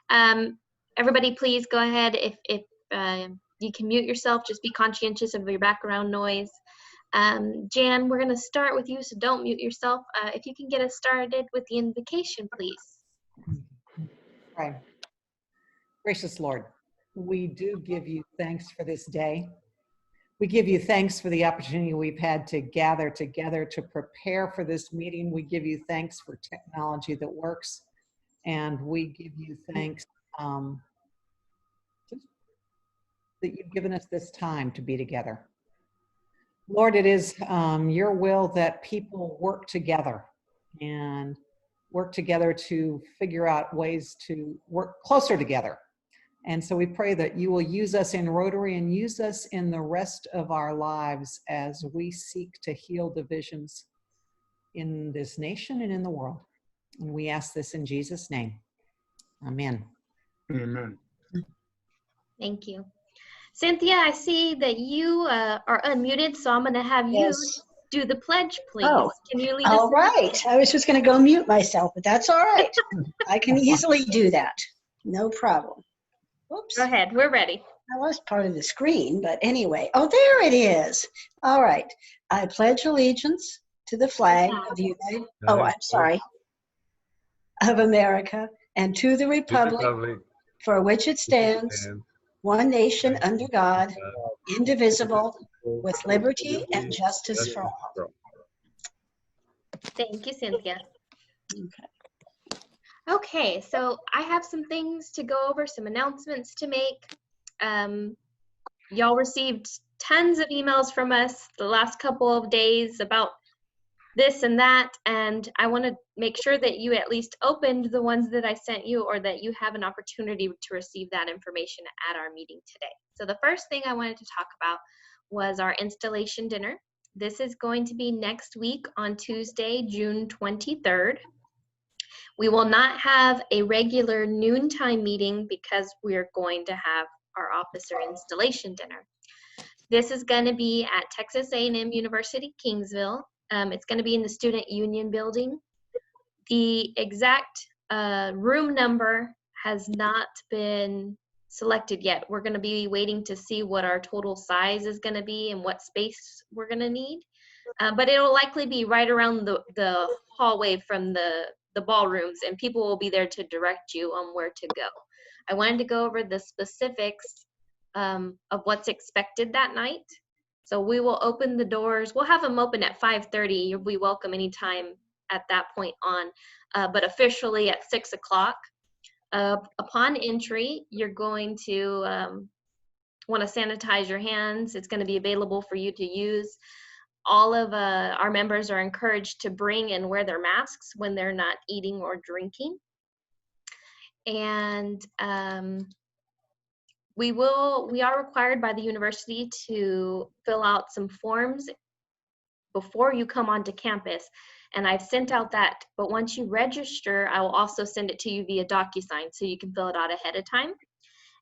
Everybody, please go ahead. If you can mute yourself, just be conscientious of your background noise. Jan, we're going to start with you, so don't mute yourself. If you can get us started with the invocation, please. Right. Gracious Lord, we do give you thanks for this day. We give you thanks for the opportunity we've had to gather together to prepare for this meeting. We give you thanks for technology that works. And we give you thanks that you've given us this time to be together. Lord, it is your will that people work together to figure out ways to work closer together. And so we pray that you will use us in Rotary and use us in the rest of our lives as we seek to heal divisions in this nation and in the world. And we ask this in Jesus' name. Amen. Amen. Thank you. Cynthia, I see that you are unmuted, so I'm going to have you do the pledge, please. Oh, can you lead us? All right. I was just going to go mute myself, but that's all right. I can easily do that. No problem. Whoops. Go ahead. We're ready. I lost part of the screen, but anyway. Oh, there it is. All right. I pledge allegiance to the flag of the United, of America, and to the republic for which it stands, one nation under God, indivisible, with liberty and justice for all. Thank you, Cynthia. Okay, so I have some things to go over, some announcements to make. Y'all received tons of emails from us the last couple of days about this and that, and I want to make sure that you at least opened the ones that I sent you, or that you have an opportunity to receive that information at our meeting today. So the first thing I wanted to talk about was our installation dinner. This is going to be next week on Tuesday, June 23rd. We will not have a regular noontime meeting because we're going to have our officer installation dinner. This is going to be at Texas A&M University, Kingsville. It's going to be in the Student Union building. The exact room number has not been selected yet. We're going to be waiting to see what our total size is going to be and what space we're going to need. But it'll likely be right around the hallway from the ballrooms, and people will be there to direct you on where to go. I wanted to go over the specifics of what's expected that night. So we will open the doors. We'll have them open at 5:30. You'll be welcome anytime at that point on, but officially at 6 o'clock. Upon entry, you're going to want to sanitize your hands. It's going to be available for you to use. All of our members are encouraged to bring and wear their masks when they're not eating or drinking. And we are required by the university to fill out some forms before you come onto campus. And I've sent out that, but once you register, I will also send it to you via DocuSign so you can fill it out ahead of time.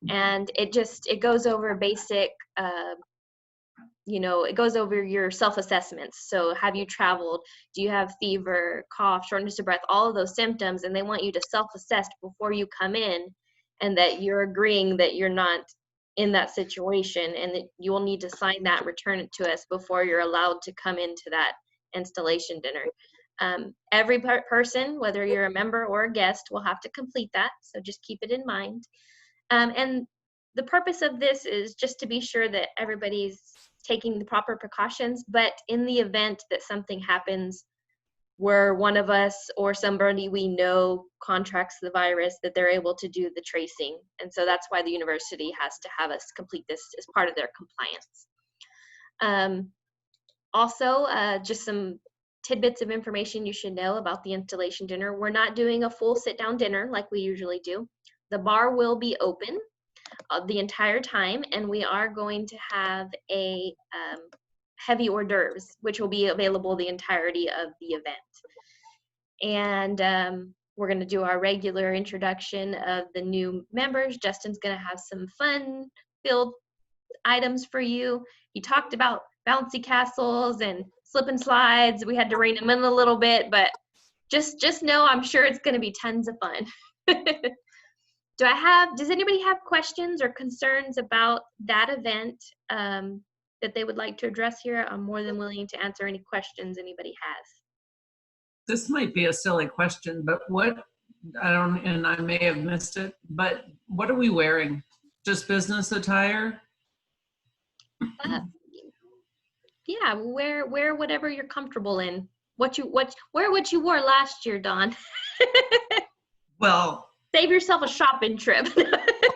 And it goes over basic, it goes over your self-assessments. So have you traveled? Do you have fever, cough, shortness of breath, all of those symptoms? And they want you to self-assess before you come in, and that you're agreeing that you're not in that situation, and that you will need to sign that, return it to us before you're allowed to come into that installation dinner. Every person, whether you're a member or a guest, will have to complete that, so just keep it in mind. And the purpose of this is just to be sure that everybody's taking the proper precautions, but in the event that something happens where one of us or somebody we know contracts the virus, that they're able to do the tracing. And so that's why the university has to have us complete this as part of their compliance. Also, just some tidbits of information you should know about the installation dinner. We're not doing a full sit-down dinner like we usually do. The bar will be open the entire time, and we are going to have a heavy hors d'oeuvres, which will be available the entirety of the event. And we're going to do our regular introduction of the new members. Justin's going to have some fun-filled items for you. He talked about bouncy castles and slip and slides. We had to rein them in a little bit, but just know I'm sure it's going to be tons of fun. Does anybody have questions or concerns about that event that they would like to address here? I'm more than willing to answer any questions anybody has. This might be a silly question, but and I may have missed it, but what are we wearing? Just business attire? Yeah, wear whatever you're comfortable in. Wear what you wore last year, Dawn. Well, save yourself a shopping trip.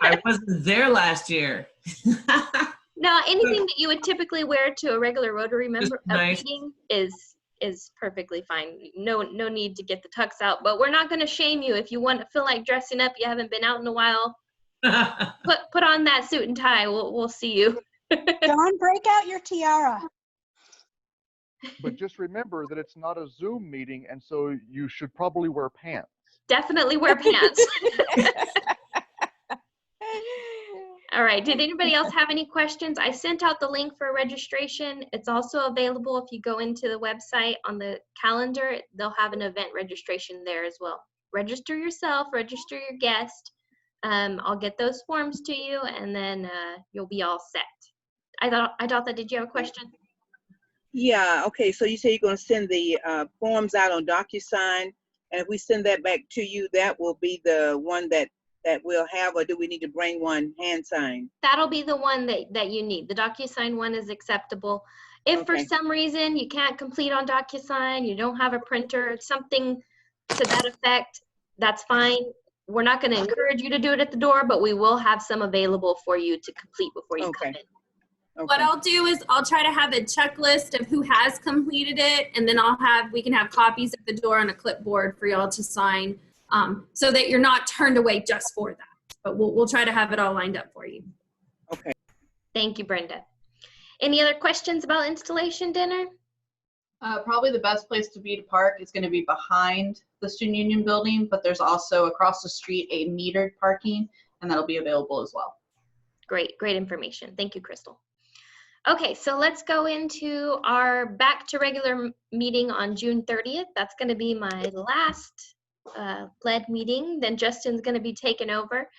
I wasn't there last year. No, anything that you would typically wear to a regular Rotary Nice. meeting is perfectly fine. No need to get the tux out, but we're not going to shame you if you feel like dressing up. You haven't been out in a while. Put on that suit and tie. We'll see you. Dawn, break out your tiara. But just remember that it's not a Zoom meeting, and so you should probably wear pants. Definitely wear pants. All right, did anybody else have any questions? I sent out the link for registration. It's also available if you go into the website on the calendar. They'll have an event registration there as well. Register yourself, register your guest. I'll get those forms to you, and then you'll be all set. I thought that, did you have a question? Yeah, okay, so you say you're going to send the forms out on DocuSign, and if we send that back to you, that will be the one that we'll have, or do we need to bring one hand signed? That'll be the one that you need. The DocuSign one is acceptable. If for some reason you can't complete on DocuSign, you don't have a printer, something to that effect, that's fine. We're not going to encourage you to do it at the door, but we will have some available for you to complete before you come in. Okay. What I'll do is I'll try to have a checklist of who has completed it, and then we can have copies at the door on a clipboard for y'all to sign, so that you're not turned away just for that. But we'll try to have it all lined up for you. Okay. Thank you, Brenda. Any other questions about installation dinner? Probably the best place to park is going to be behind the Student Union building, but there's also across the street a metered parking, and that'll be available as well. Great information. Thank you, Crystal. Okay, so let's go into our back to regular meeting on June 30th. That's going to be my last lead meeting. Then Justin's going to be taking over.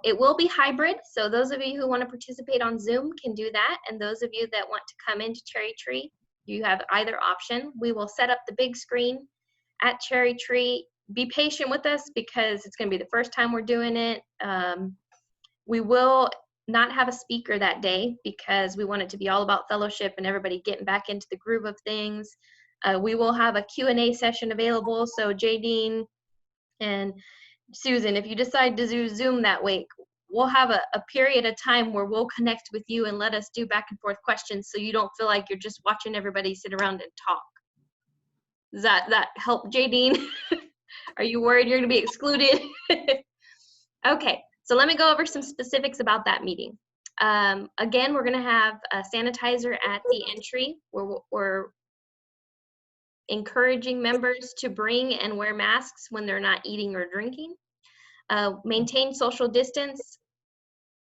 It will be hybrid, so those of you who want to participate on Zoom can do that, and those of you that want to come into Cherry Tree, you have either option. We will set up the big screen at Cherry Tree. Be patient with us because it's going to be the first time we're doing it. We will not have a speaker that day because we want it to be all about fellowship and everybody getting back into the groove of things. We will have a Q&A session available, so Jadine and Susan, if you decide to do Zoom that week, we'll have a period of time where we'll connect with you and let us do back and forth questions so you don't feel like you're just watching everybody sit around and talk. Does that help, Jadine? Are you worried you're going to be excluded? Okay. So let me go over some specifics about that meeting. Again, we're going to have a sanitizer at the entry. We're encouraging members to bring and wear masks when they're not eating or drinking. Maintain social distance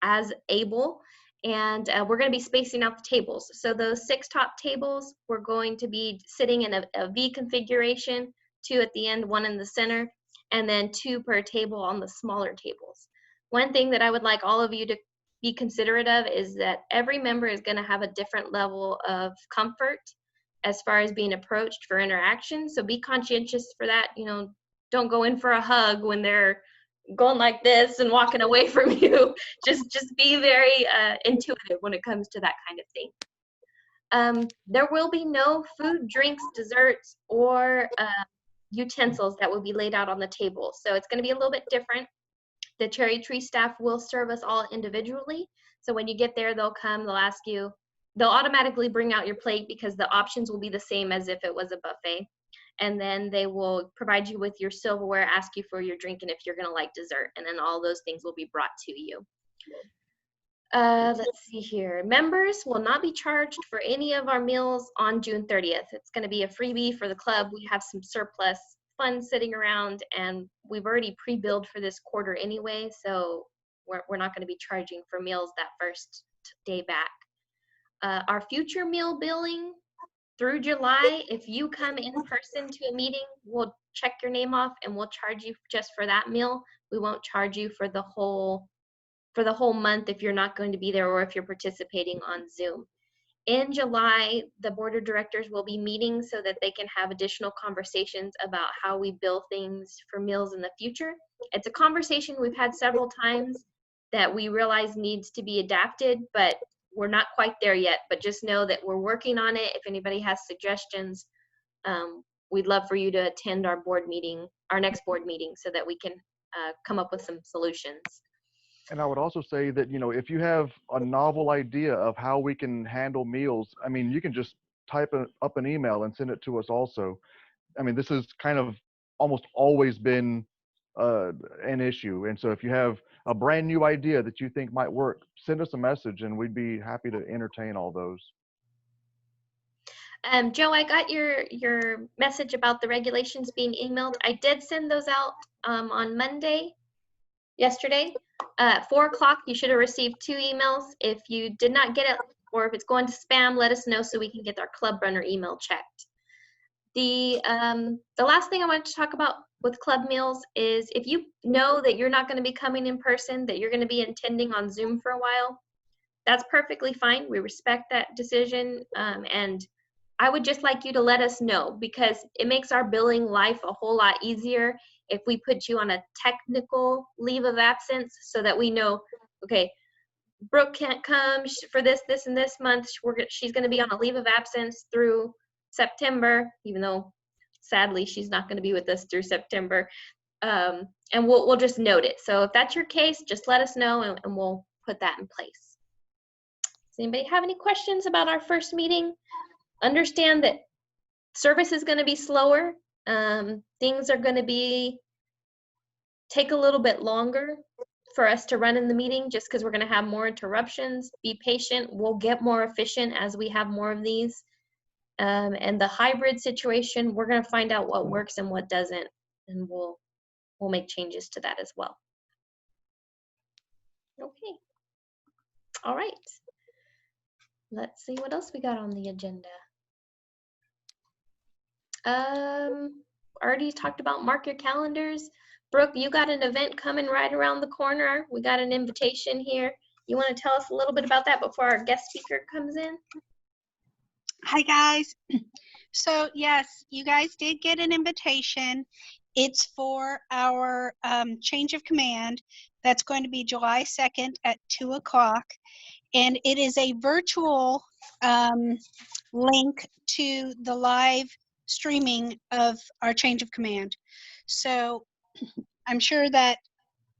as able, and we're going to be spacing out the tables. So those 6 top tables, we're going to be sitting in a V configuration, 2 at the end, 1 in the center, and then 2 per table on the smaller tables. One thing that I would like all of you to be considerate of is that every member is going to have a different level of comfort as far as being approached for interaction. So be conscientious for that. You know, don't go in for a hug when they're going like this and walking away from you. Just be very intuitive when it comes to that kind of thing. There will be no food, drinks, desserts, or utensils that will be laid out on the table. So it's going to be a little bit different. The Cherry Tree staff will serve us all individually. So when you get there, they'll ask you, they'll automatically bring out your plate because the options will be the same as if it was a buffet. And then they will provide you with your silverware, ask you for your drink, and if you're gonna like dessert, and then all those things will be brought to you. Let's see here. Members will not be charged for any of our meals on June 30th. It's gonna be a freebie for the club. We have some surplus funds sitting around, and we've already pre-billed for this quarter anyway, so we're not going to be charging for meals that first day back. Our future meal billing through July, if you come in person to a meeting, we'll check your name off and we'll charge you just for that meal. We won't charge you for the whole month if you're not going to be there or if you're participating on Zoom. In July, the board of directors will be meeting so that they can have additional conversations about how we bill things for meals in the future. It's a conversation we've had several times that we realize needs to be adapted, but we're not quite there yet. But just know that we're working on it. If anybody has suggestions, we'd love for you to attend our board meeting, our next board meeting, so that we can come up with some solutions. And I would also say that, you know, if you have a novel idea of how we can handle meals, I mean, you can just type up an email and send it to us also. I mean, this has kind of almost always been an issue. And so if you have a brand new idea that you think might work, send us a message and we'd be happy to entertain all those. Joe, I got your message about the regulations being emailed. I did send those out on yesterday. At 4 o'clock, you should have received 2 emails. If you did not get it, or if it's going to spam, let us know so we can get our Club Runner email checked. The last thing I wanted to talk about with club meals is if you know that you're not going to be coming in person, that you're going to be attending on Zoom for a while, that's perfectly fine. We respect that decision. And I would just like you to let us know, because it makes our billing life a whole lot easier if we put you on a technical leave of absence so that we know, okay, Brooke can't come for this, and this month. She's going to be on a leave of absence through September, even though sadly she's not going to be with us through September. And we'll just note it. So if that's your case, just let us know and we'll put that in place. Does anybody have any questions about our first meeting? Understand that service is going to be slower. Things are going to take a little bit longer for us to run in the meeting just because we're going to have more interruptions. Be patient. We'll get more efficient as we have more of these. And the hybrid situation, we're going to find out what works and what doesn't, and we'll make changes to that as well. Okay. All right. Let's see what else we got on the agenda. Already talked about mark your calendars. Brooke, you got an event coming right around the corner. We got an invitation here. You want to tell us a little bit about that before our guest speaker comes in? Hi, guys. So, yes, you guys did get an invitation. It's for our change of command. That's going to be July 2nd at 2 o'clock. And it is a virtual link to the live streaming of our change of command. So I'm sure that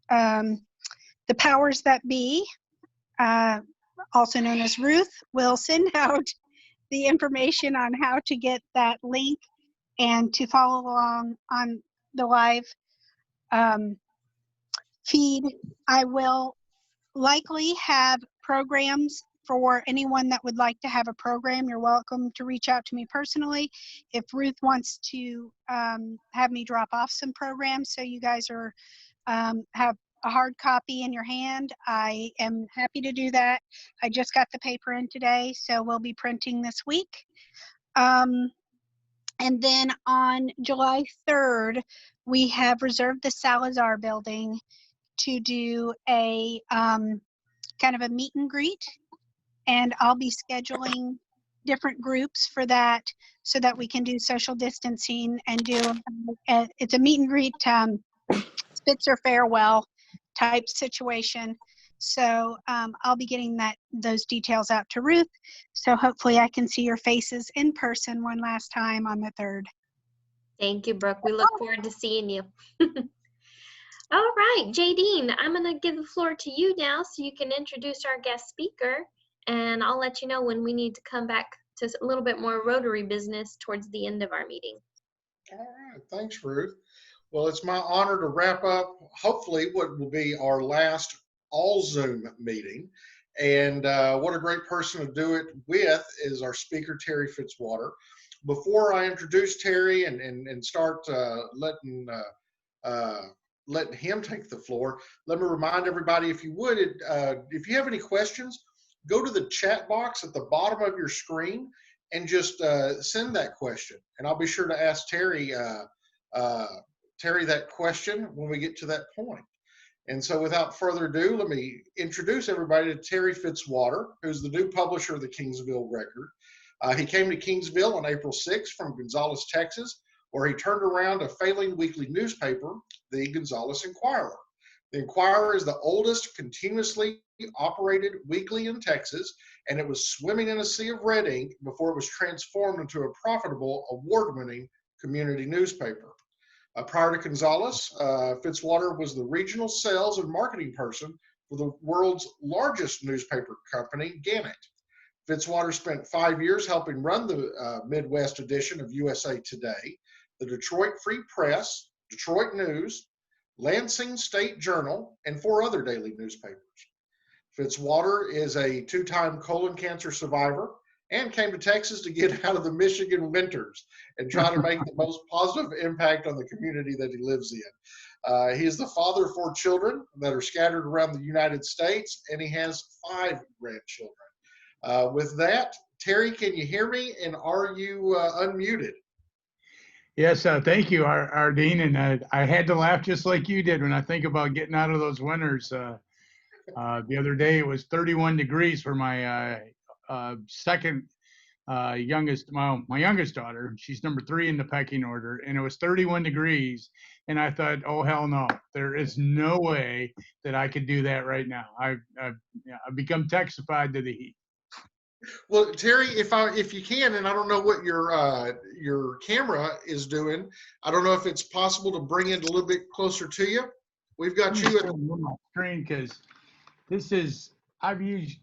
the powers that be, also known as Ruth, will send out the information on how to get that link and to follow along on the live feed. I will likely have programs for anyone that would like to have a program. You're welcome to reach out to me personally. If Ruth wants to have me drop off some programs so you guys have a hard copy in your hand, I am happy to do that. I just got the paper in today, so we'll be printing this week. And then on July 3rd, we have reserved the Salazar building to do a kind of a meet and greet. And I'll be scheduling different groups for that so that we can do social distancing and do, it's a meet and greet Spitzer farewell type situation. So I'll be getting those details out to Ruth. So hopefully I can see your faces in person one last time on the 3rd. Thank you, Brooke. We look forward to seeing you. All right, Jadine, I'm going to give the floor to you now so you can introduce our guest speaker, and I'll let you know when we need to come back to a little bit more Rotary business towards the end of our meeting. All right, thanks, Ruth. Well, it's my honor to wrap up, hopefully, what will be our last all Zoom meeting. And what a great person to do it with is our speaker, Terry Fitzwater. Before I introduce Terry and start letting him take the floor, let me remind everybody, if you would, if you have any questions, go to the chat box at the bottom of your screen and just send that question. And I'll be sure to ask Terry that question when we get to that point. And so without further ado, let me introduce everybody to Terry Fitzwater, who's the new publisher of the Kingsville Record. He came to Kingsville on April 6th from Gonzales, Texas, where he turned around a failing weekly newspaper, the Gonzales Inquirer. The Inquirer is the oldest continuously operated weekly in Texas, and it was swimming in a sea of red ink before it was transformed into a profitable, award-winning community newspaper. Prior to Gonzales, Fitzwater was the regional sales and marketing person for the world's largest newspaper company, Gannett. Fitzwater spent 5 years helping run the Midwest edition of USA Today, the Detroit Free Press, Detroit News, Lansing State Journal, and 4 other daily newspapers. Fitzwater is a 2-time colon cancer survivor and came to Texas to get out of the Michigan winters and try to make the most positive impact on the community that he lives in. He is the father of 4 children that are scattered around the United States, and he has 5 grandchildren. With that, Terry, can you hear me, and are you unmuted? Yes, thank you, Ardeen. And I had to laugh just like you did when I think about getting out of those winters. The other day it was 31 degrees for my second youngest, well, my youngest daughter. She's number 3 in the pecking order, and it was 31 degrees. And I thought, oh, hell no, there is no way that I could do that right now. I've become Texified to the heat. Well, Terry, if you can, and I don't know what your camera is doing, I don't know if it's possible to bring it a little bit closer to you. We've got you at my screen, because this is, I've used,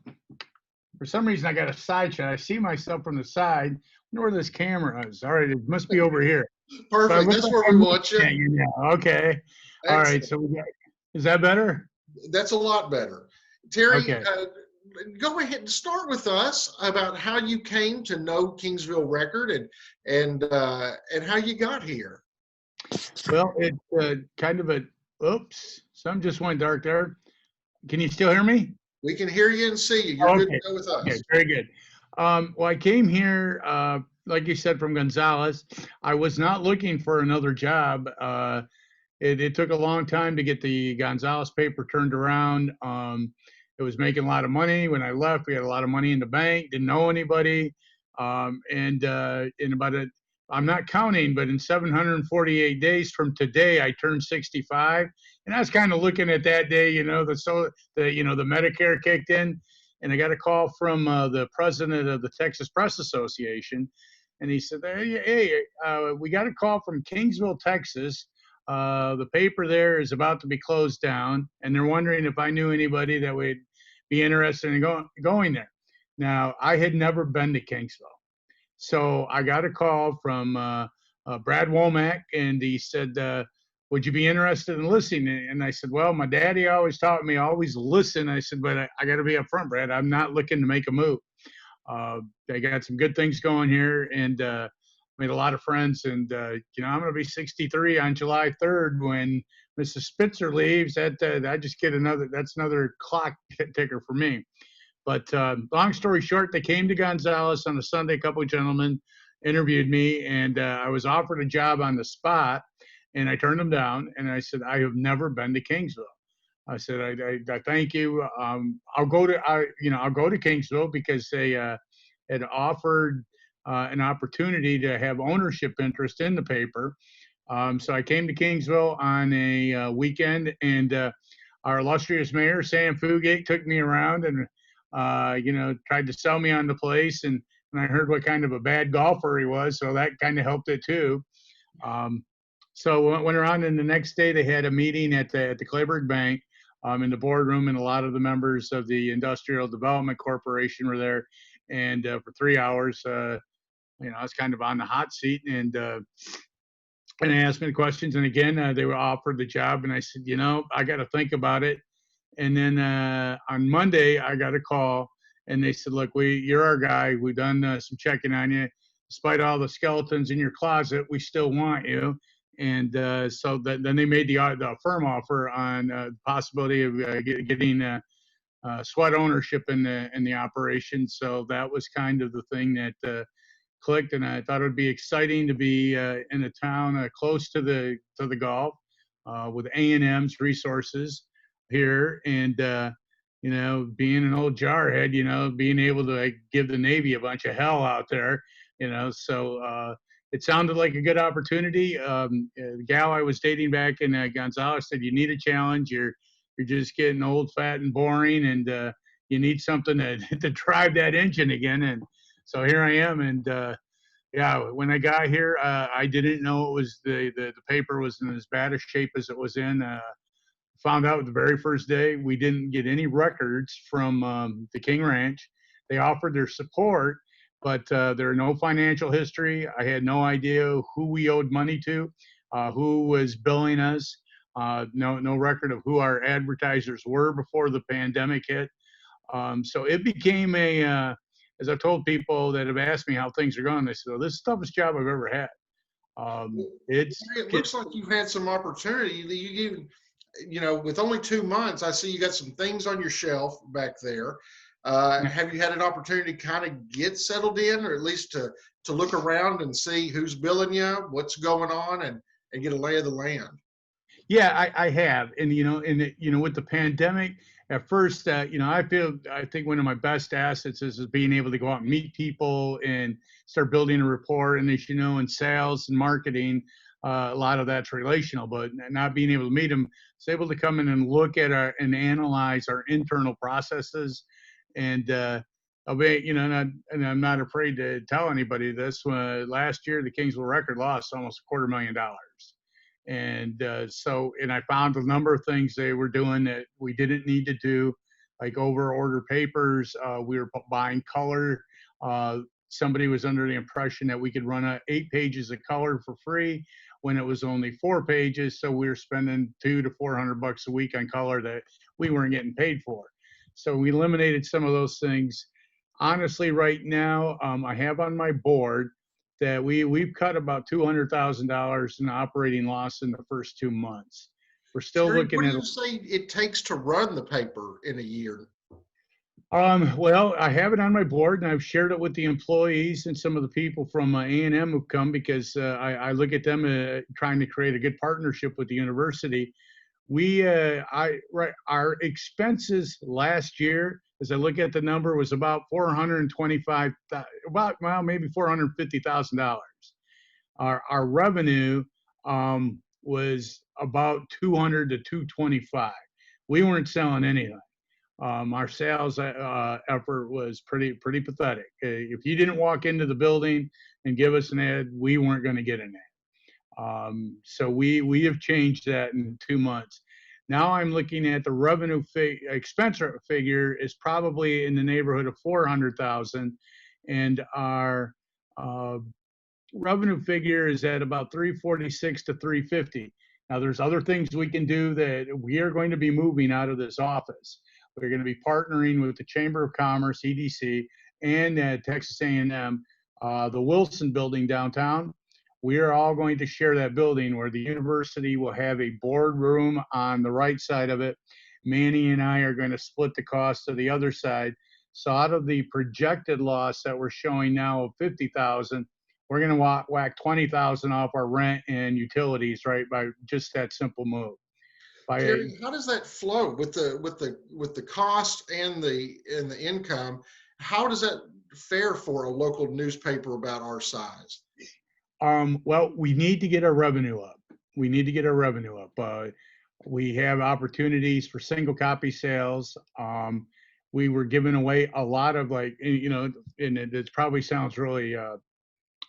for some reason I got a side shot. I see myself from the side. I wonder where this camera is. All right, it must be over here. Perfect. So that's where we want you. Okay. Excellent. All right. So we got, is that better? That's a lot better. Terry, okay. Go ahead and start with us about how you came to know Kingsville Record and how you got here. Well, it's kind of a, oops, some just went dark there. Can you still hear me? We can hear you and see you. You're good to go with us. Okay, very good. Well, I came here, like you said, from Gonzales. I was not looking for another job. It took a long time to get the Gonzales paper turned around. It was making a lot of money. When I left, we had a lot of money in the bank, didn't know anybody. In about I'm not counting, but in 748 days from today, I turned 65. And I was kind of looking at that day, the Medicare kicked in, and I got a call from the president of the Texas Press Association. And he said, hey, we got a call from Kingsville, Texas. The paper there is about to be closed down, and they're wondering if I knew anybody that would be interested in going there. Now, I had never been to Kingsville. So I got a call from Brad Womack, and he said, would you be interested in listening? And I said, well, my daddy always taught me, always listen. I said, but I got to be upfront, Brad. I'm not looking to make a move. They got some good things going here, and made a lot of friends. And, I'm going to be 63 on July 3rd when Mrs. Spitzer leaves. I just get that's another clock ticker for me. But long story short, they came to Gonzales on a Sunday. A couple of gentlemen interviewed me, and I was offered a job on the spot, and I turned them down. And I said, I have never been to Kingsville. I said, I thank you. I'll go to Kingsville because they had offered an opportunity to have ownership interest in the paper. So I came to Kingsville on a weekend, and our illustrious mayor, Sam Fugate, took me around and tried to sell me on the place, and I heard what kind of a bad golfer he was, so that kind of helped it too. So I went around, and the next day they had a meeting at the Clayburgh Bank in the boardroom, and a lot of the members of the Industrial Development Corporation were there, and for 3 hours, I was kind of on the hot seat, and they asked me the questions, and again, they were offered the job, and I said, I got to think about it. And then on Monday, I got a call, and they said, look, you're our guy. We've done some checking on you. Despite all the skeletons in your closet, we still want you. And so then they made the firm offer on the possibility of getting sweat ownership in the operation. So that was kind of the thing that clicked, and I thought it would be exciting to be in a town close to the Gulf with A&M's resources here, and you know, being an old jarhead, you know, being able to like, give the Navy a bunch of hell out there, you know, so it sounded like a good opportunity. The gal I was dating back in Gonzales said, "You need a challenge. You're just getting old, fat, and boring, and you need something to to drive that engine again." And so here I am, and yeah, when I got here, I didn't know it was the paper was in as bad a shape as it was in. Found out the very first day we didn't get any records from the King Ranch. They offered their support, but there are no financial history. I had no idea who we owed money to, who was billing us. No record of who our advertisers were before the pandemic hit. So it became as I've told people that have asked me how things are going, they said, "Oh, this is the toughest job I've ever had." It looks like you've had some opportunity. You you know, with only 2 months, I see you got some things on your shelf back there. Have you had an opportunity to kind of get settled in, or at least to look around and see who's billing you, what's going on, and get a lay of the land? Yeah, I have, and you know, with the pandemic, at first, you know, I think one of my best assets is being able to go out and meet people and start building a rapport. And as you know, in sales and marketing, a lot of that's relational, but not being able to meet them, it's able to come in and look at and analyze our internal processes. And I'll be, you know, and I'm not afraid to tell anybody this. Last year, the Kingsville Record lost almost $250,000. And and I found a number of things they were doing that we didn't need to do, like over order papers. We were buying color. Somebody was under the impression that we could run 8 pages of color for free when it was only 4 pages. So we were spending $200 to $400 a week on color that we weren't getting paid for. So we eliminated some of those things. Honestly, right now, I have on my board that we've cut about $200,000 in operating loss in the first 2 months. We're still looking what at. do you say it takes to run the paper in a year? Well, I have it on my board, and I've shared it with the employees and some of the people from A&M who've come, because I look at them trying to create a good partnership with the university. Our expenses last year, as I look at the number, was about $425, maybe $450,000. Our revenue was about 200 to 225. We weren't selling anything. Our sales effort was pretty pathetic. If you didn't walk into the building and give us an ad, we weren't going to get an ad. So we have changed that in 2 months. Now I'm looking at the revenue expense figure is probably in the neighborhood of 400,000, and our revenue figure is at about 346 to 350. Now there's other things we can do that we are going to be moving out of this office. We're going to be partnering with the Chamber of Commerce, EDC, and Texas A&M, the Wilson building downtown. We are all going to share that building, where the university will have a boardroom on the right side of it. Manny and I are going to split the cost of the other side. So out of the projected loss that we're showing now of 50,000, we're going to whack 20,000 off our rent and utilities, right, by just that simple move. Jerry, how does that flow with the cost and the income? How does that fare for a local newspaper about our size? Well, we need to get our revenue up. We have opportunities for single copy sales. We were giving away a lot of, like, you know, and it probably sounds really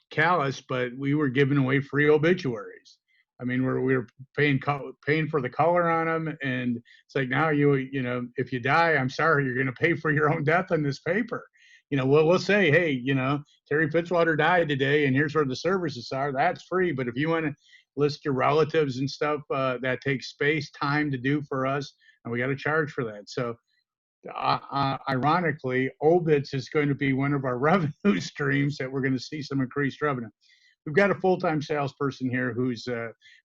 callous, but we were giving away free obituaries. I mean, we were paying for the color on them, and it's like, now you know, if you die, I'm sorry, you're going to pay for your own death in this paper. You know, we'll say, hey, you know, Terry Fitzwater died today, and here's where the services are. That's free. But if you want to list your relatives and stuff, that takes space, time to do for us, and we got to charge for that. So, ironically, obits is going to be one of our revenue streams that we're going to see some increased revenue. We've got a full-time salesperson here who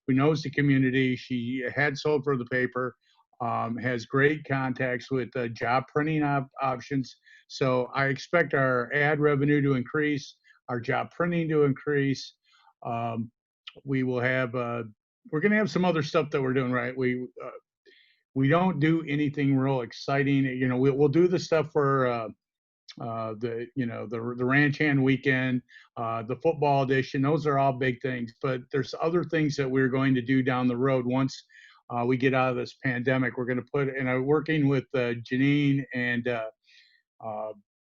knows the community. She had sold for the paper, has great contacts with job printing options. So I expect our ad revenue to increase. our job printing to increase. We will have, we're going to have some other stuff that we're doing, right? We don't do anything real exciting. You know, we'll do the stuff for the ranch hand weekend, the football edition. Those are all big things, but there's other things that we're going to do down the road once we get out of this pandemic. We're going to put, and I'm working with Janine and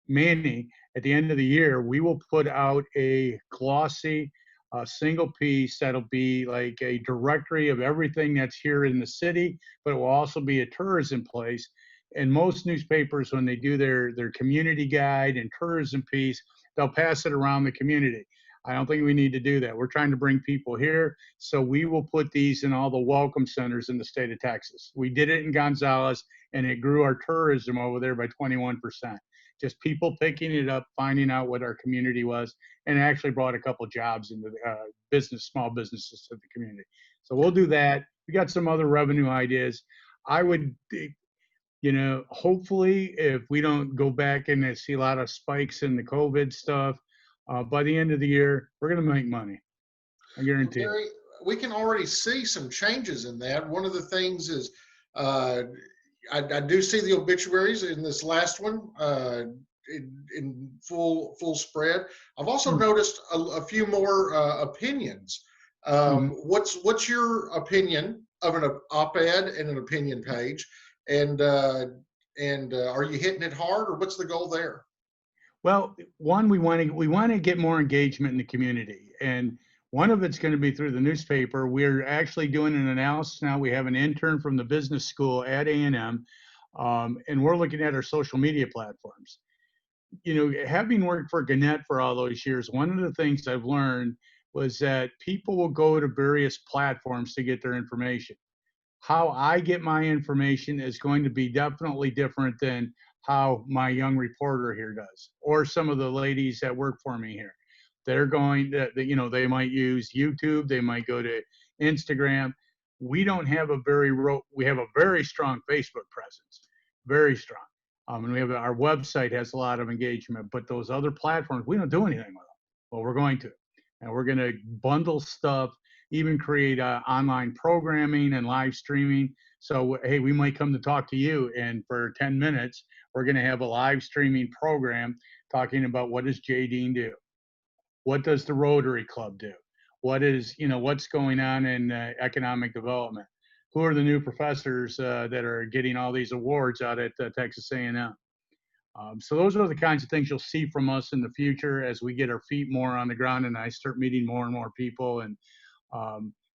Manny. At the end of the year, we will put out a glossy single piece that'll be like a directory of everything that's here in the city, but it will also be a tourism place. And most newspapers, when they do their community guide and tourism piece, they'll pass it around the community. I don't think we need to do that. We're trying to bring people here, so we will put these in all the welcome centers in the state of Texas. We did it in Gonzales, and it grew our tourism over there by 21%. Just people picking it up, finding out what our community was, and actually brought a couple jobs into the small businesses to the community. So we'll do that. We got some other revenue ideas. I would, hopefully, if we don't go back and see a lot of spikes in the COVID stuff, by the end of the year, we're going to make money. I guarantee it. Gary, we can already see some changes in that. One of the things is, I do see the obituaries in this last one in full spread. I've also noticed a few more opinions. What's your opinion of an op-ed and an opinion page? And are you hitting it hard, or what's the goal there? Well, one, we want to get more engagement in the community, and one of it's going to be through the newspaper. We're actually doing an analysis now. We have an intern from the business school at A&M, and we're looking at our social media platforms. Having worked for Gannett for all those years, one of the things I've learned was that people will go to various platforms to get their information. How I get my information is going to be definitely different than how my young reporter here does, or some of the ladies that work for me here. They're going to, they might use YouTube, they might go to Instagram. We don't have we have a very strong Facebook presence, very strong. And we have our website has a lot of engagement, but those other platforms, we don't do anything with them. Well, we're going to, and we're going to bundle stuff, even create online programming and live streaming. So, hey, we might come to talk to you, and for 10 minutes, we're going to have a live streaming program talking about what does J-Dean do? What does the Rotary Club do? What is, what's going on in economic development? Who are the new professors that are getting all these awards out at Texas A&M? So those are the kinds of things you'll see from us in the future as we get our feet more on the ground and I start meeting more and more people. And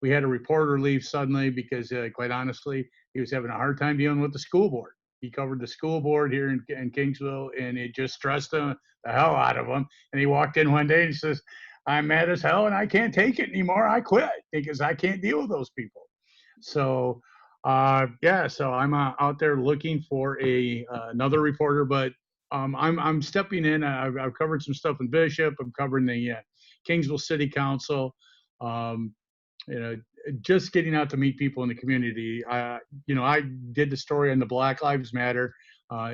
we had a reporter leave suddenly because, quite honestly, he was having a hard time dealing with the school board. He covered the school board here in Kingsville, and it just stressed the hell out of him. And he walked in one day and he says, "I'm mad as hell and I can't take it anymore. I quit because I can't deal with those people." So, so I'm out there looking for another reporter, but I'm stepping in. I've covered some stuff in Bishop. I'm covering the Kingsville City Council. Just getting out to meet people in the community. I did the story on the Black Lives Matter,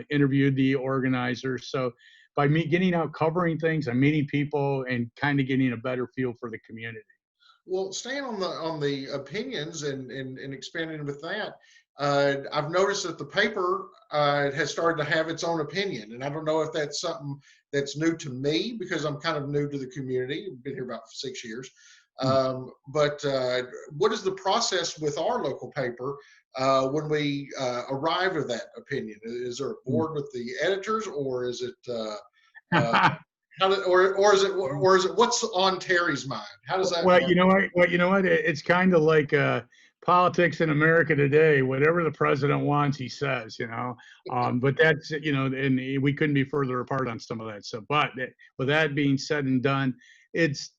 interviewed the organizers. So by me getting out covering things, I'm meeting people and kind of getting a better feel for the community. Well, staying on the opinions and expanding with that, I've noticed that the paper has started to have its own opinion, and I don't know if that's something that's new to me because I'm kind of new to the community. I've been here about 6 years. But what is the process with our local paper when we arrive at that opinion? Is there a board with the editors, or is it or is it what's on Terry's mind? How does that work? You know what? It's kind of like politics in America today. Whatever the president wants, he says. But that's and we couldn't be further apart on some of that stuff. But with that being said and done, it's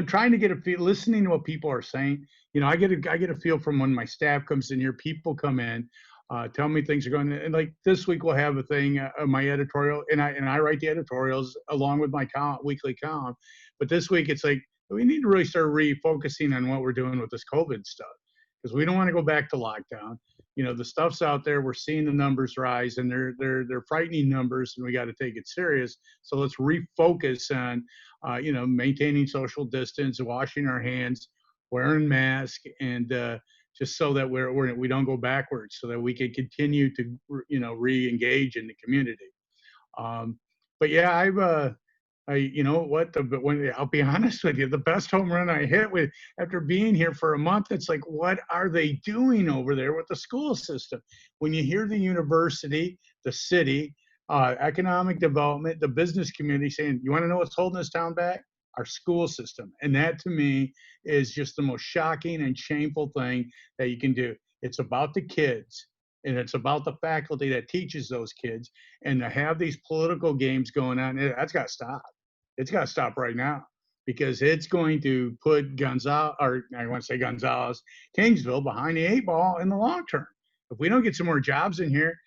trying to get a feel, listening to what people are saying. I get a feel from when my staff comes in here. People come in, tell me things are going. And like this week, we'll have a thing, my editorial, and I write the editorials along with my weekly column. But this week, it's like we need to really start refocusing on what we're doing with this COVID stuff. because we don't want to go back to lockdown. You know, the stuff's out there. We're seeing the numbers rise, and they're frightening numbers, and we got to take it serious. So let's refocus on, you know, maintaining social distance, washing our hands, wearing masks, and just so that we don't go backwards, so that we can continue to, you know, re-engage in the community. But yeah, you know what, but when I'll be honest with you, the best home run I hit with after being here for a month, it's like, what are they doing over there with the school system? When you hear the university, the city, economic development, the business community saying, you want to know what's holding this town back? Our school system. And that to me is just the most shocking and shameful thing that you can do. It's about the kids, and it's about the faculty that teaches those kids, and to have these political games going on, that's got to stop. It's got to stop right now, because it's going to put Kingsville behind the 8 ball in the long term. If we don't get some more jobs in here,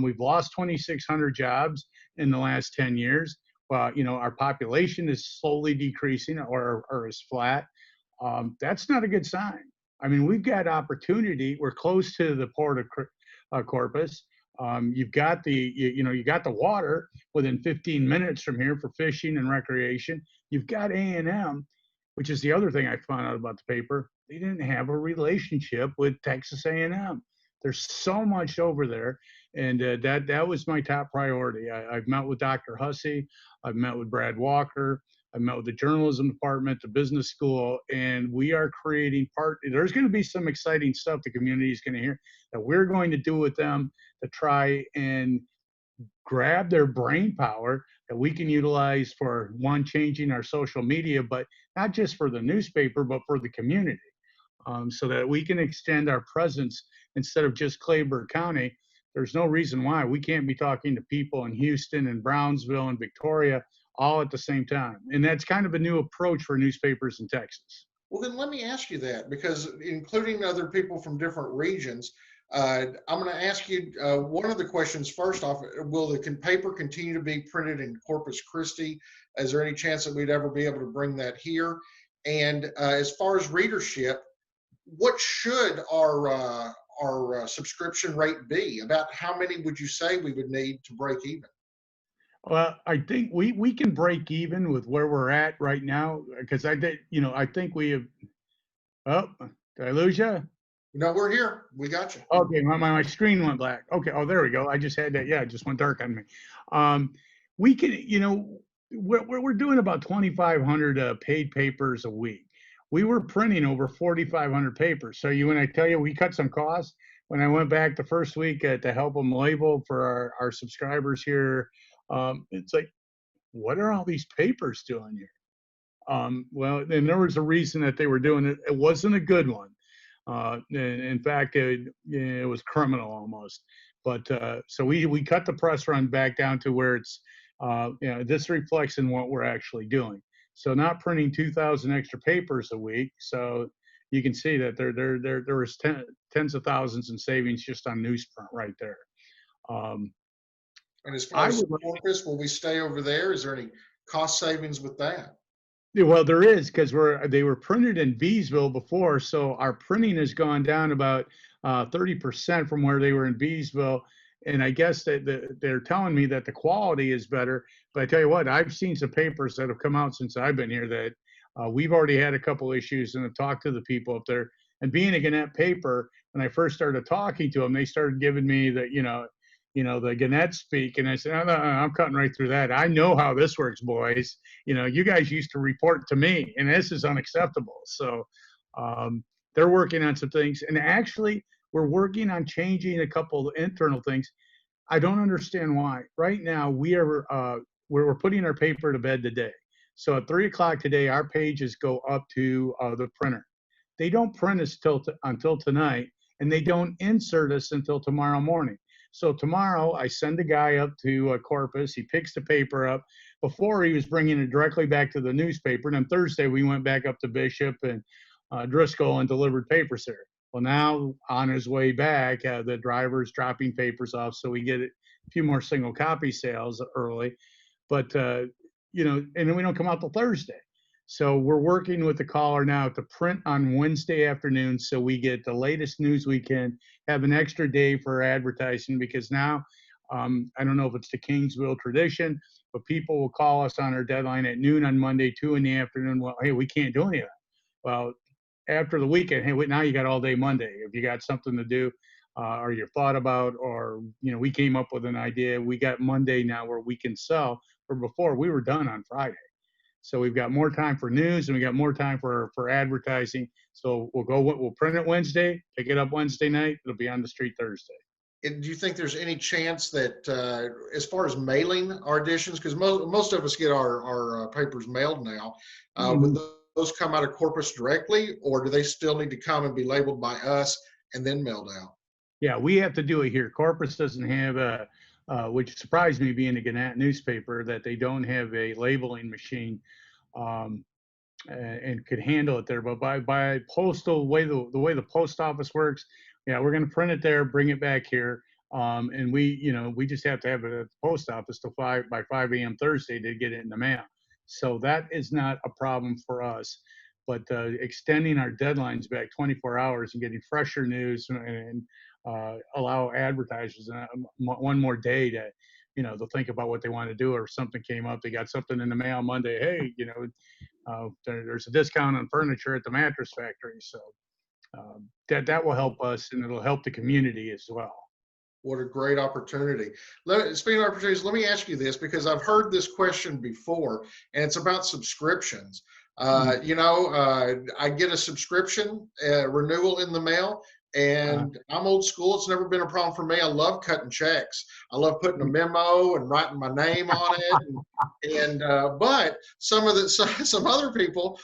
we've lost 2,600 jobs in the last 10 years. You know, our population is slowly decreasing or is flat. That's not a good sign. I mean, we've got opportunity. We're close to the port of Corpus. You've got you got the water within 15 minutes from here for fishing and recreation. You've got A&M, which is the other thing I found out about the paper. They didn't have a relationship with Texas A&M. There's so much over there, and that was my top priority. I've met with Dr. Hussey. I've met with Brad Walker. I've met with the journalism department, the business school, and we are creating there's going to be some exciting stuff the community is going to hear that we're going to do with them to try and grab their brain power that we can utilize for, one, changing our social media, but not just for the newspaper, but for the community, so that we can extend our presence instead of just Clayburgh County. There's no reason why we can't be talking to people in Houston and Brownsville and Victoria all at the same time. And that's kind of a new approach for newspapers in Texas. Well, then let me ask you that, because including other people from different regions, I'm going to ask you one of the questions first off. Will the paper continue to be printed in Corpus Christi? Is there any chance that we'd ever be able to bring that here? And as far as readership, what should our subscription rate be? About how many would you say we would need to break even? Well, I think we can break even with where we're at right now, because I think we have. Oh, did I lose you? No, we're here. We got you. Okay, my screen went black. Okay, oh, there we go. I just had that. Yeah, it just went dark on me. We can, we're doing about 2,500 paid papers a week. We were printing over 4,500 papers. So when I tell you we cut some costs, when I went back the first week to help them label for our subscribers here, it's like, what are all these papers doing here? Well, and there was a reason that they were doing it. It wasn't a good one. In fact, it was criminal almost. But so we cut the press run back down to where it's, this reflects in what we're actually doing. So not printing 2,000 extra papers a week. So you can see that there was tens of thousands in savings just on newsprint right there. And as far as Corpus, will we stay over there? Is there any cost savings with that? Well, there is, because they were printed in Beesville before, so our printing has gone down about 30% from where they were in Beesville. And I guess that they're telling me that the quality is better. But I tell you what, I've seen some papers that have come out since I've been here that we've already had a couple issues, and have talked to the people up there. And being a Gannett paper, when I first started talking to them, they started giving me the the Gannett speak, and I said, oh, no, I'm cutting right through that. I know how this works, boys. You guys used to report to me, and this is unacceptable. So they're working on some things, and actually we're working on changing a couple of internal things. I don't understand why. Right now we're putting our paper to bed today. So at 3 o'clock today, our pages go up to the printer. They don't print us until tonight, and they don't insert us until tomorrow morning. So tomorrow I send a guy up to Corpus. He picks the paper up. Before, he was bringing it directly back to the newspaper. And then Thursday we went back up to Bishop and Driscoll and delivered papers there. Well, now on his way back, the driver's dropping papers off, so we get a few more single copy sales early. But and then we don't come out till Thursday. So we're working with the caller now to print on Wednesday afternoon so we get the latest news we can, have an extra day for advertising, because now, I don't know if it's the Kingsville tradition, but people will call us on our deadline at noon on Monday, 2 in the afternoon. Well, hey, we can't do anything. Well, after the weekend, hey, now you got all day Monday. If you got something to do, or you thought about, or, we came up with an idea, we got Monday now where we can sell, where before we were done on Friday. So we've got more time for news and we got more time for advertising. So we'll print it Wednesday, pick it up Wednesday night. It'll be on the street Thursday. Do you think there's any chance that, as far as mailing our editions, because most of us get our papers mailed now, would those come out of Corpus directly, or do they still need to come and be labeled by us and then mailed out? Yeah, we have to do it here. Corpus doesn't have which surprised me being a Gannett newspaper, that they don't have a labeling machine and could handle it there. But by postal, the way the post office works, yeah, we're going to print it there, bring it back here. And we just have to have it at the post office by 5 a.m. Thursday to get it in the mail. So that is not a problem for us. But extending our deadlines back 24 hours and getting fresher news and allow advertisers one more day to, they'll think about what they want to do, or something came up, they got something in the mail Monday, hey, there's a discount on furniture at the mattress factory. So that will help us, and it'll help the community as well. What a great opportunity. Speaking of opportunities, let me ask you this, because I've heard this question before, and it's about subscriptions. I get a subscription renewal in the mail, and I'm old school. It's never been a problem for me. I love cutting checks. I love putting a memo and writing my name on it. But some other people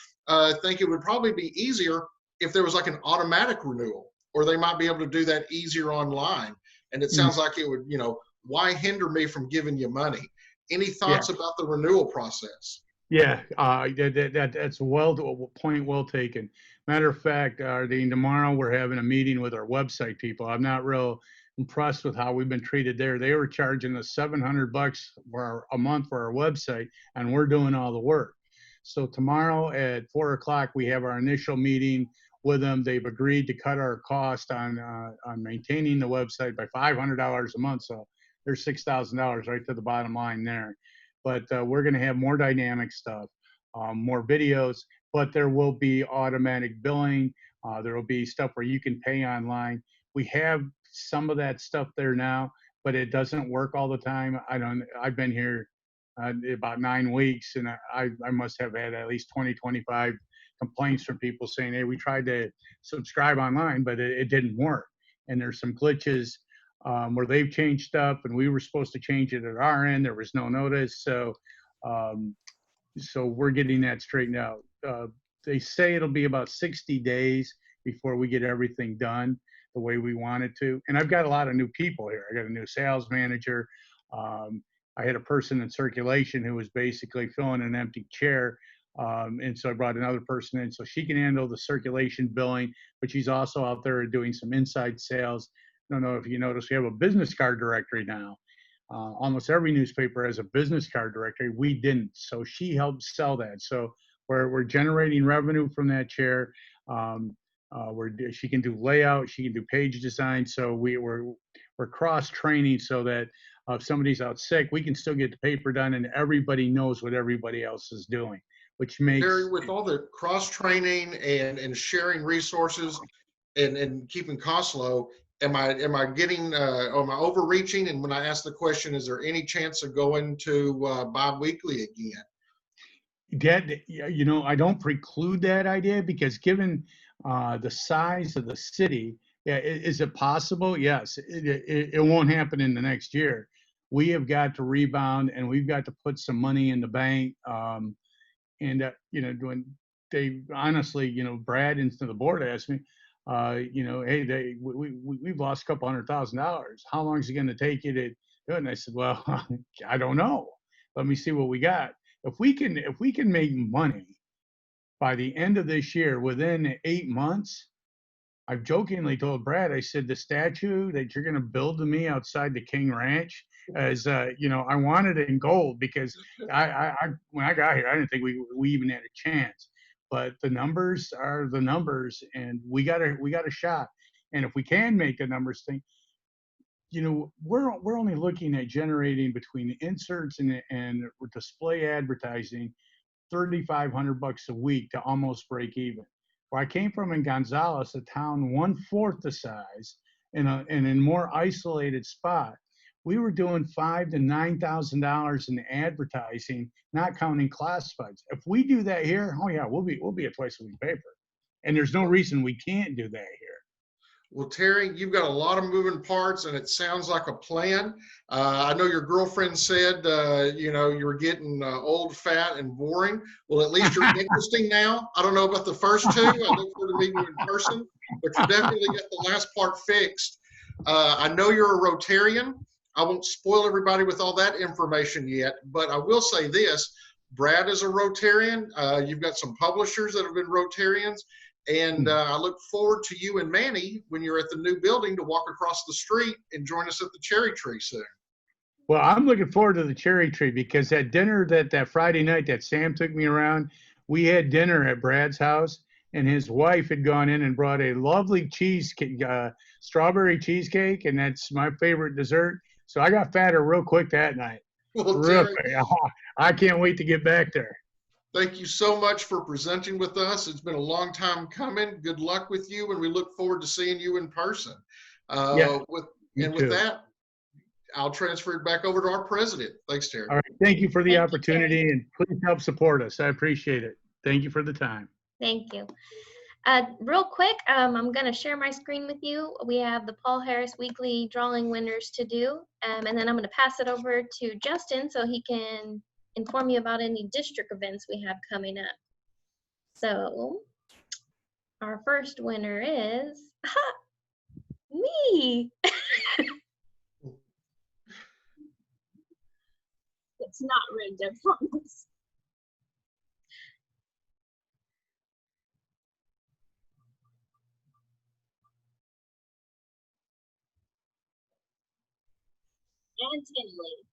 think it would probably be easier if there was like an automatic renewal, or they might be able to do that easier online. And it sounds like it would, why hinder me from giving you money? Any thoughts about the renewal process? Yeah, that's point well taken. Matter of fact, tomorrow we're having a meeting with our website people. I'm not real impressed with how we've been treated there. They were charging us $700 a month for our website, and we're doing all the work. So tomorrow at 4 o'clock, we have our initial meeting with them. They've agreed to cut our cost on maintaining the website by $500 a month. So there's $6,000 right to the bottom line there. But we're going to have more dynamic stuff, more videos, but there will be automatic billing. There will be stuff where you can pay online. We have some of that stuff there now, but it doesn't work all the time. I've been here about 9 weeks, and I must have had at least 20, 25 complaints from people saying, hey, we tried to subscribe online, but it didn't work. And there's some glitches where they've changed stuff, and we were supposed to change it at our end. There was no notice. So we're getting that straightened out. They say it'll be about 60 days before we get everything done the way we want it to. And I've got a lot of new people here. I got a new sales manager. I had a person in circulation who was basically filling an empty chair. And so I brought another person in so she can handle the circulation billing, but she's also out there doing some inside sales. I don't know if you noticed, we have a business card directory now. Almost every newspaper has a business card directory. We didn't, so she helped sell that. So we're generating revenue from that chair. She can do layout, she can do page design. So we're cross training so that if somebody's out sick, we can still get the paper done, and everybody knows what everybody else is doing, which makes with all the cross training and sharing resources and keeping costs low. Am I overreaching? And when I ask the question, is there any chance of going to bi-weekly again? I don't preclude that idea, because given the size of the city, is it possible? Yes, it won't happen in the next year. We have got to rebound, and we've got to put some money in the bank. When they honestly, Brad and the board asked me, hey, we've lost a couple $100,000. How long is it going to take you to do it? And I said, well, I don't know. Let me see what we got. If we can make money by the end of this year within 8 months, I've jokingly told Brad, I said, the statue that you're going to build to me outside the King Ranch as I wanted it in gold because I when I got here, I didn't think we even had a chance. But the numbers are the numbers, and we got a shot. And if we can make the numbers thing, we're only looking at generating between inserts and display advertising $3,500 a week to almost break even. Where I came from in Gonzales, a town 1/4 the size, in a more isolated spot, we were doing $5,000 to $9,000 in advertising, not counting classifieds. If we do that here, oh yeah, we'll be a twice a week paper, and there's no reason we can't do that here. Well, Terry, you've got a lot of moving parts, and it sounds like a plan. I know your girlfriend said, you're getting old, fat, and boring. Well, at least you're interesting now. I don't know about the first two. I look forward to meeting you in person, but you definitely got the last part fixed. I know you're a Rotarian. I won't spoil everybody with all that information yet, but I will say this. Brad is a Rotarian. You've got some publishers that have been Rotarians. And I look forward to you and Manny when you're at the new building to walk across the street and join us at the Cherry Tree soon. Well, I'm looking forward to the Cherry Tree because that dinner that Friday night that Sam took me around, we had dinner at Brad's house, and his wife had gone in and brought a lovely cheesecake, strawberry cheesecake, and that's my favorite dessert. So I got fatter real quick that night. Well, real Terry, quick. I can't wait to get back there. Thank you so much for presenting with us. It's been a long time coming. Good luck with you, and we look forward to seeing you in person. With that, I'll transfer it back over to our president. Thanks, Terry. All right. Thank you for the opportunity, and please help support us. I appreciate it. Thank you for the time. Thank you. Real quick, I'm going to share my screen with you. We have the Paul Harris Weekly Drawing winners to do, and then I'm going to pass it over to Justin so he can inform you about any district events we have coming up. So our first winner is me. It's not rigged, I promise. And Tinley.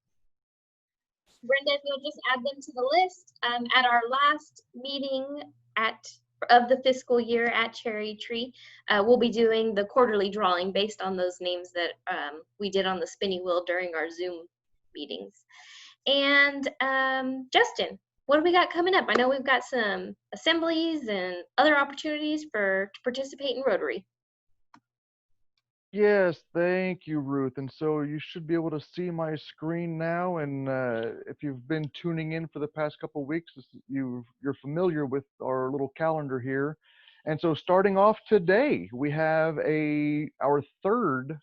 Brenda, if you'll just add them to the list. At our last meeting of the fiscal year at Cherry Tree, we'll be doing the quarterly drawing based on those names that we did on the spinning wheel during our Zoom meetings. And Justin, what do we got coming up? I know we've got some assemblies and other opportunities to participate in Rotary. Yes, thank you, Ruth. And so you should be able to see my screen now. And if you've been tuning in for the past couple of weeks, you're familiar with our little calendar here. And so starting off today, we have our third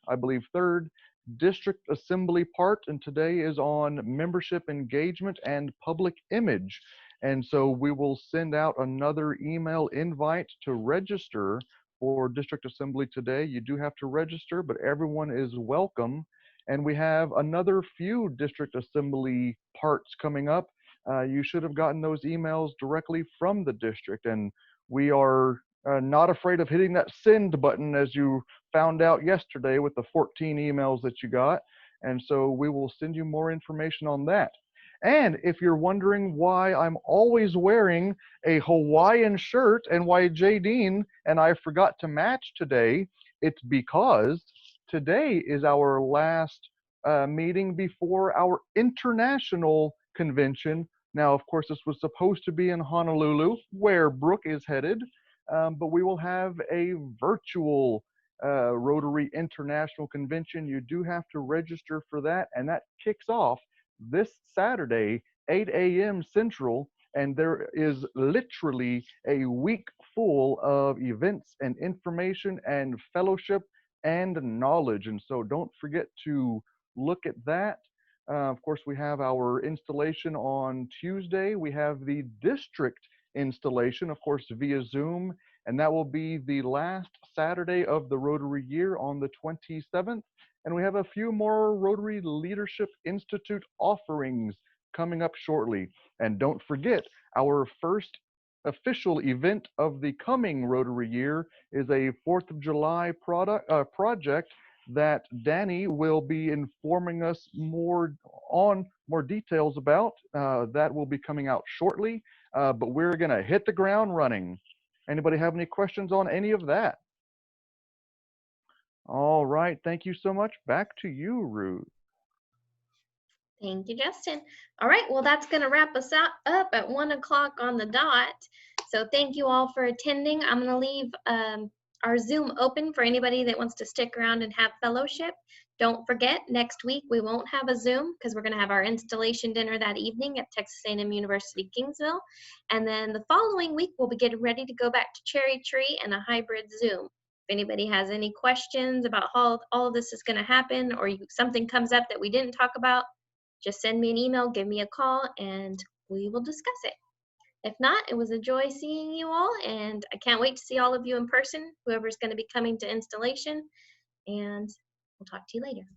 district assembly part. And today is on membership engagement and public image. And so we will send out another email invite to register for district assembly today. You do have to register, but everyone is welcome. And we have another few district assembly parts coming up. You should have gotten those emails directly from the district. And we are not afraid of hitting that send button, as you found out yesterday with the 14 emails that you got. And so we will send you more information on that. And if you're wondering why I'm always wearing a Hawaiian shirt and why Jadine and I forgot to match today, it's because today is our last meeting before our international convention. Now, of course, this was supposed to be in Honolulu, where Brooke is headed, but we will have a virtual Rotary International Convention. You do have to register for that, and that kicks off this Saturday, 8 a.m. Central, and there is literally a week full of events and information and fellowship and knowledge. And so don't forget to look at that. Of course, we have our installation on Tuesday. We have the district installation, of course, via Zoom, and that will be the last Saturday of the Rotary year on the 27th. And we have a few more Rotary Leadership Institute offerings coming up shortly. And don't forget, our first official event of the coming Rotary year is a 4th of July project that Danny will be informing us more details about. That will be coming out shortly, but we're gonna hit the ground running. Anybody have any questions on any of that? All right, thank you so much. Back to you, Ruth. Thank you, Justin. All right, well, that's going to wrap us up at 1 o'clock on the dot. So thank you all for attending. I'm going to leave our Zoom open for anybody that wants to stick around and have fellowship. Don't forget, next week we won't have a Zoom because we're going to have our installation dinner that evening at Texas A&M University, Kingsville. And then the following week, we'll be getting ready to go back to Cherry Tree and a hybrid Zoom. If anybody has any questions about how all of this is going to happen, or something comes up that we didn't talk about, just send me an email, give me a call, and we will discuss it. If not, it was a joy seeing you all, and I can't wait to see all of you in person, whoever's going to be coming to installation, and we'll talk to you later.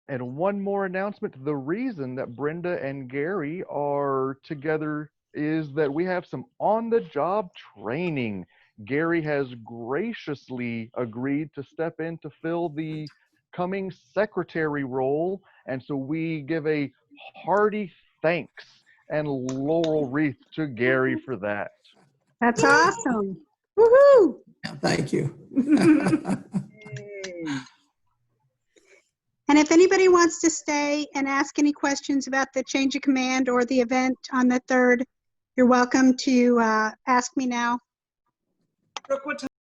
And one more announcement. The reason that Brenda and Gary are together is that we have some on-the-job training. Gary has graciously agreed to step in to fill the coming secretary role, and so we give a hearty thanks and laurel wreath to Gary for that. That's awesome. Woohoo! Thank you. And if anybody wants to stay and ask any questions about the change of command or the event on the 3rd, you're welcome to ask me now. Brooke, what time